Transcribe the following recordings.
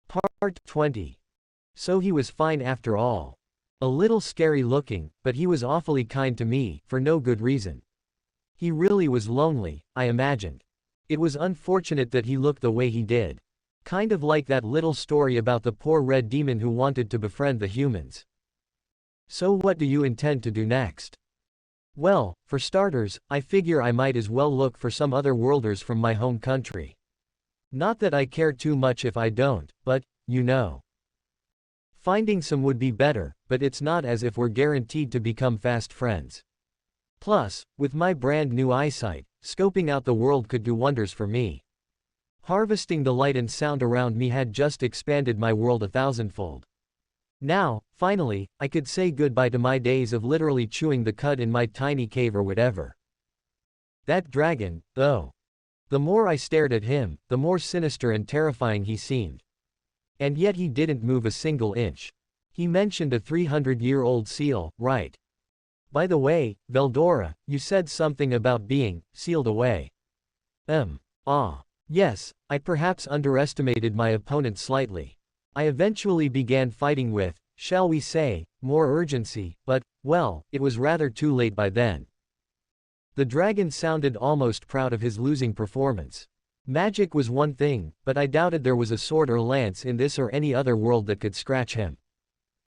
Part 20. So he was fine after all. A little scary looking, but he was awfully kind to me, for no good reason. He really was lonely, I imagined. It was unfortunate that he looked the way he did. Kind of like that little story about the poor red demon who wanted to befriend the humans. So what do you intend to do next? Well, for starters, I figure I might as well look for some other worlders from my home country. Not that I care too much if I don't, but, you know. Finding some would be better, but it's not as if we're guaranteed to become fast friends. Plus, with my brand new eyesight, scoping out the world could do wonders for me. Harvesting the light and sound around me had just expanded my world 1,000-fold. Now, finally, I could say goodbye to my days of literally chewing the cud in my tiny cave or whatever. That dragon, though. The more I stared at him, the more sinister and terrifying he seemed. And yet he didn't move a single inch. He mentioned a 300-year-old seal, right? By the way, Veldora, you said something about being sealed away. Yes, I perhaps underestimated my opponent slightly. I eventually began fighting with, shall we say, more urgency, but, well, it was rather too late by then. The dragon sounded almost proud of his losing performance. Magic was one thing, but I doubted there was a sword or lance in this or any other world that could scratch him.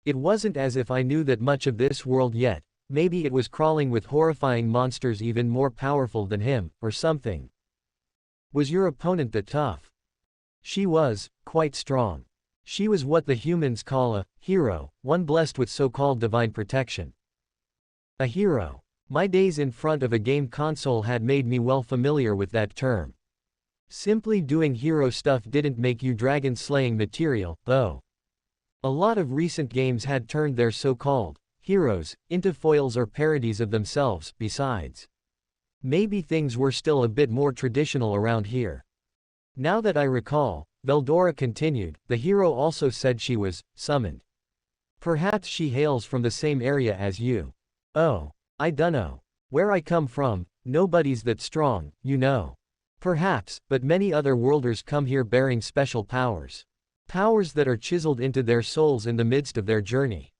It wasn't as if I knew that much of this world yet. Maybe it was crawling with horrifying monsters even more powerful than him, or something. Was your opponent that tough? She was, quite strong. She was what the humans call a hero, one blessed with so-called divine protection. A hero. My days in front of a game console had made me well familiar with that term. Simply doing hero stuff didn't make you dragon-slaying material, though. A lot of recent games had turned their so-called heroes into foils or parodies of themselves, besides. Maybe things were still a bit more traditional around here. Now that I recall, Veldora continued, the hero also said she was summoned. Perhaps she hails from the same area as you. Oh, I dunno. Where I come from, nobody's that strong, you know. Perhaps, but many other worlders come here bearing special powers. Powers that are chiseled into their souls in the midst of their journey.